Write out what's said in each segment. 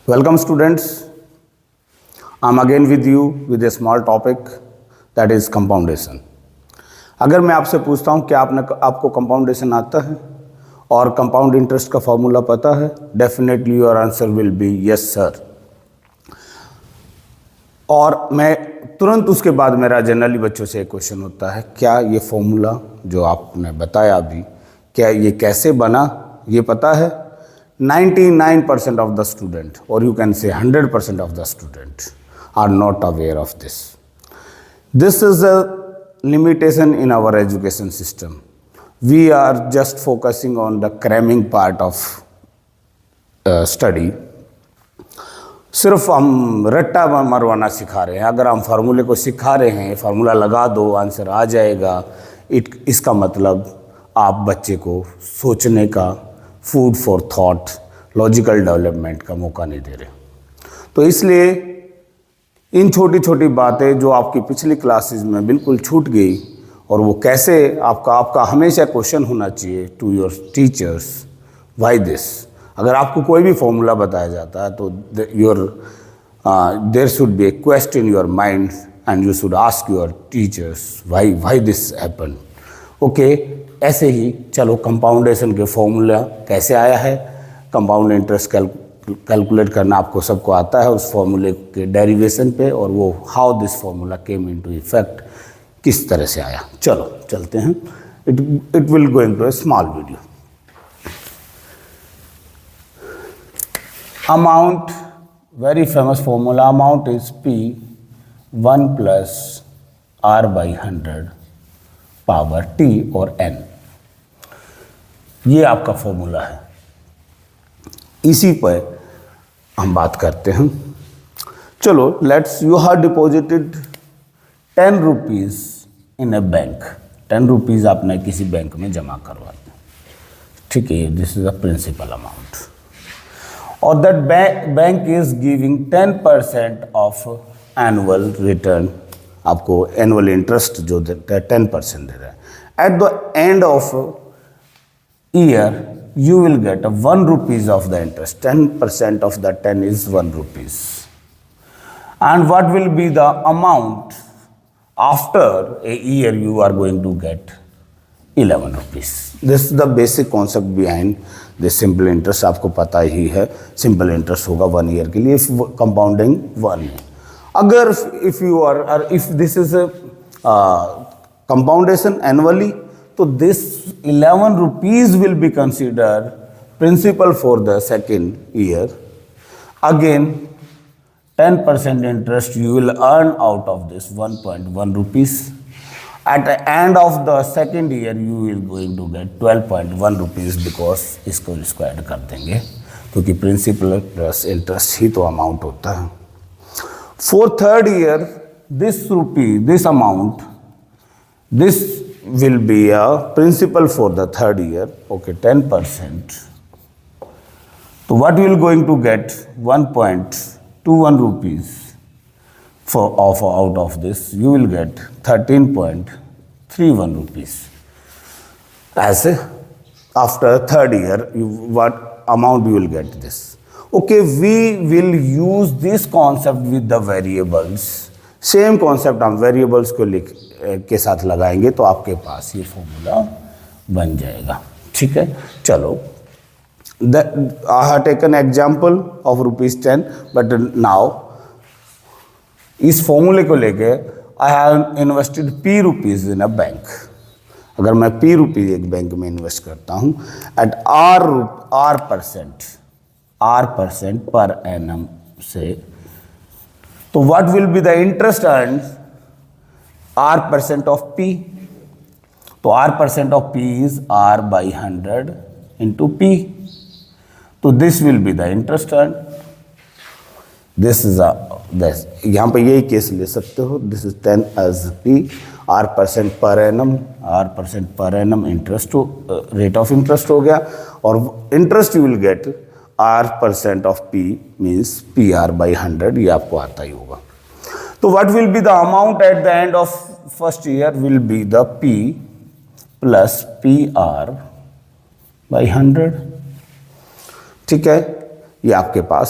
Welcome students. I'm again with you with a small topic that is compoundation. अगर मैं आपसे पूछता हूँ कि आपको कंपाउंडेशन आता है और कंपाउंड इंटरेस्ट का फॉर्मूला पता है, definitely your answer will be yes sir. और मैं तुरंत उसके बाद मेरा जनरली बच्चों से एक क्वेश्चन होता है, क्या ये फॉर्मूला जो आपने बताया अभी, क्या ये कैसे बना ये पता है? 99% of the student, or you can say 100% of the student are not aware of this. This is a limitation in our education system. We are just focusing on the cramming part of study. सिर्फ हम रट्टा मरवाना सिखा रहे हैं। अगर हम फार्मूले को सिखा रहे हैं, फार्मूला लगा दो आंसर आ जाएगा, इसका मतलब आप बच्चे को सोचने का, food for thought, logical development का मौका नहीं दे रहे। तो इसलिए इन छोटी छोटी बातें जो आपकी पिछली क्लासेस में बिल्कुल छूट गई, और वो कैसे आपका हमेशा क्वेश्चन होना चाहिए to your teachers, why this. अगर आपको कोई भी फॉर्मूला बताया जाता है तो there should be a question in your mind and you should ask your teachers why this happen. Okay, ऐसे ही चलो कंपाउंडेशन के फॉर्मूला कैसे आया है, कंपाउंड इंटरेस्ट कैलकुलेट करना आपको सबको आता है उस फॉर्मूले के डेरिवेशन पे, और वो how this formula came into effect किस तरह से आया। चलो चलते हैं, it will going to a small video. Amount, very famous formula, amount is P 1 + R/100 power T और N। ये आपका फॉर्मूला है, इसी पर हम बात करते हैं। चलो let's, you have deposited 10 rupees in a bank. 10 rupees आपने किसी बैंक में जमा करवा दिया, ठीक है, this is a principal amount, और that bank is giving 10% of annual return, आपको एनुअल इंटरेस्ट जो देता है 10% दे रहा है। At the end of year you will get 1 rupees of the interest. 10% of the 10 is 1 rupees. And what will be the amount after a year? You are going to get 11 rupees. This is the basic concept behind this simple interest. आपको पता ही है, simple interest होगा 1 year के लिए, compounding 1 year. अगर if this is a compoundation annually, तो this 11 rupees will be considered principal for the second year. Again 10% interest you will earn out of this 1.1 rupees. At the end of the second year you will going to get 12.1 rupees, because इसको square कर देंगे क्योंकि principal plus interest ही तो amount होता है। For third year this amount, this will be a principal for the third year, okay, 10%. So what you will going to get 1.21 rupees out of this, you will get 13.31 rupees. As after third year, what amount you will get this? Okay, we will use this concept with the variables. Same concept हम variables को के साथ लगाएंगे तो आपके पास ये formula बन जाएगा, ठीक है। चलो, I have taken example of ₹10, but now इस फॉर्मूले को लेके I have invested P rupees in a bank. अगर मैं P रुपीज़ एक बैंक में इन्वेस्ट करता हूँ एट R% पर एनम से, तो what will be the interest earned? R% of P. तो R% of P is R/100 into P. तो this will be the interest earned. This is यहाँ पे यही केस ले सकते हो। This is 10 as P, R% per annum interest, rate of interest हो गया, और interest you will get R% of P means PR/100, ये आपको आता ही होगा। तो what will be the amount at the end of first year will be the P plus PR/100, ठीक है, ये आपके पास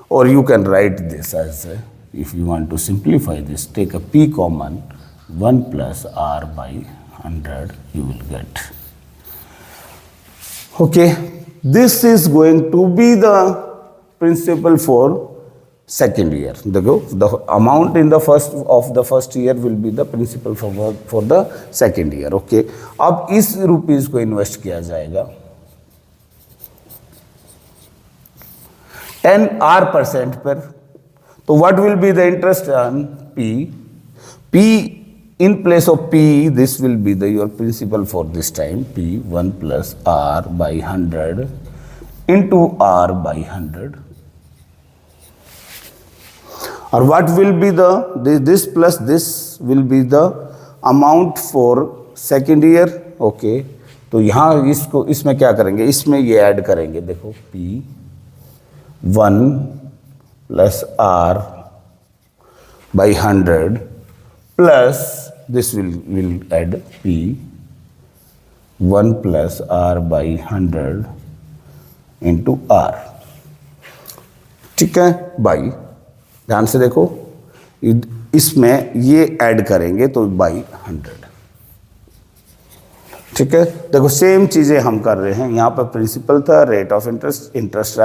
or you can write this as if you want to simplify this, take a p common, 1 plus r by 100 you will get. Okay, this is going to be the principal for second year. The amount in the first year will be the principal for the second year. Okay, अब इस rupees को invest किया जाएगा 10% पर, तो what will be the interest on P in place of P, this will be your principal for this time, P 1 plus R by 100 into R by 100. Or what will be this plus this will be the amount for second year. Okay, तो यहाँ इसमें क्या करेंगे, इसमें ये add करेंगे, देखो P 1 plus R by 100 plus this will add P 1 plus R by 100 into R. ठीक है भाई, ध्यान से देखो, इसमें ये ऐड करेंगे तो बाई 100. ठीक है, देखो सेम चीजें हम कर रहे हैं. यहाँ पर प्रिंसिपल था, rate of interest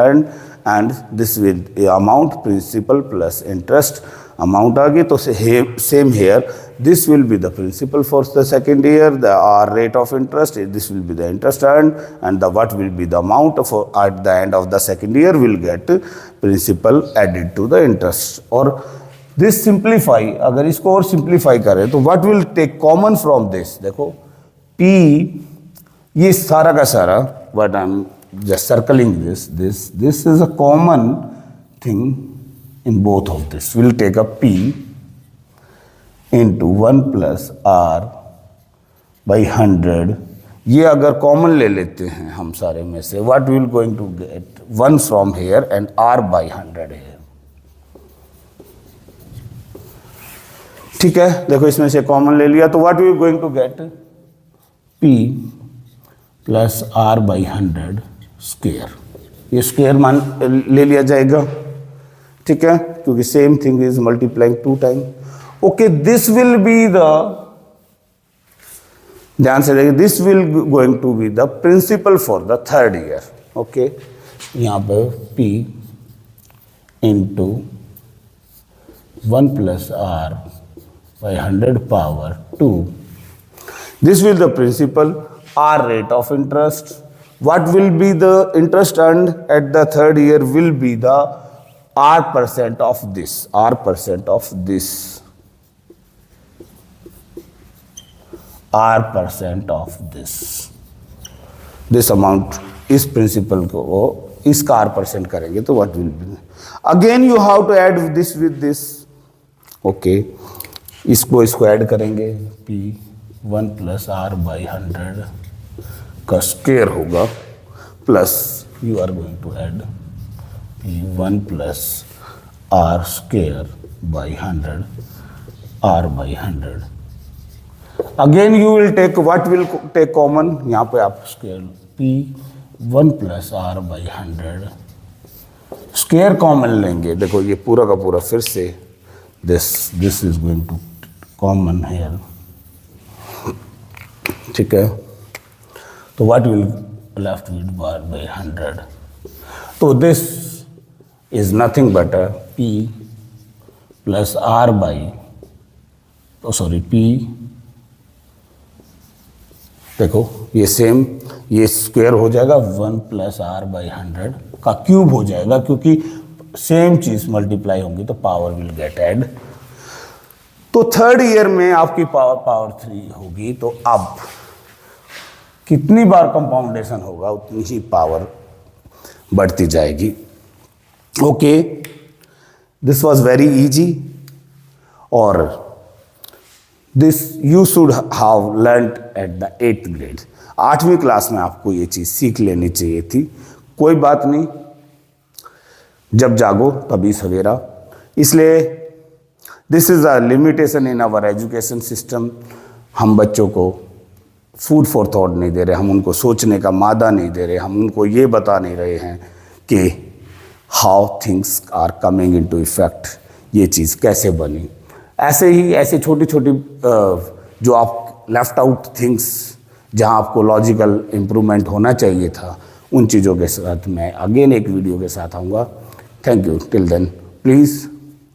and this with amount, principal plus interest amount आ गई. तो same here, this will be the principal for the second year, the R rate of interest, this will be the interest and the what will be the amount for at the end of the second year will get principal added to the interest. और this simplify, अगर इसको और simplify करें तो what will take common from this, देखो P, ये सारा का सारा, what I'm just circling this is a common thing in both of this. We'll take a P into 1 plus R by 100. ये अगर कॉमन ले लेते हैं हम सारे में से, what we'll going to get 1 from here and R by 100 here. ठीक है, देखो इसमें से कॉमन ले लिया तो what we going to get P plus R by 100 square. ये स्क्वेयर मान ले लिया जाएगा. ठीक है, क्योंकि same thing is multiplying 2 time. Okay, this will be the, ध्यान से देखिए, this will going to be the principal for the third year. Okay, यहाँ पे P into 1 plus R by 100 power 2. This will the principal, R rate of interest. What will be the interest earned at the third year will be the R% of this, R% of this, R% of this. This amount इस principal को इसका R% करेंगे तो what will be? Again you have to add this with this. Okay, इसको add करेंगे, P 1 plus R by 100 का square होगा, plus you are going to add P 1 plus R square by 100, R by 100. Again you will take, what will take common, यहाँ पे आप square P 1 plus R by 100 square common लेंगे. देखो ये पूरा का पूरा फिर से this is going to common here. ठीक है, तो what will left with bar by 100. तो this is nothing but P plus R by, तो सॉरी P, देखो ये सेम, ये स्क्वायर हो जाएगा 1 प्लस R बाई 100 का क्यूब हो जाएगा, क्योंकि सेम चीज मल्टीप्लाई होंगी तो पावर विल गेट ऐड. तो थर्ड ईयर में आपकी पावर 3 होगी. तो अब कितनी बार कंपाउंडेशन होगा उतनी ही पावर बढ़ती जाएगी. Okay, this was very easy, और this you should have learned at the 8th grade. 8वीं क्लास में आपको ये चीज़ सीख लेनी चाहिए थी. कोई बात नहीं, जब जागो तभी सवेरा. इसलिए this is a limitation in our education system. हम बच्चों को फूड फॉर थॉट नहीं दे रहे, हम उनको सोचने का मादा नहीं दे रहे, हम उनको ये बता नहीं रहे हैं कि how things are coming into effect, ये चीज़ कैसे बनी। ऐसे ही ऐसे छोटी छोटी जो आप लेफ्ट आउट थिंग्स, जहां आपको लॉजिकल इम्प्रूवमेंट होना चाहिए था, उन चीज़ों के साथ मैं अगेन एक वीडियो के साथ आऊँगा। Thank you. Till then please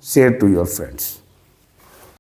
share to your friends.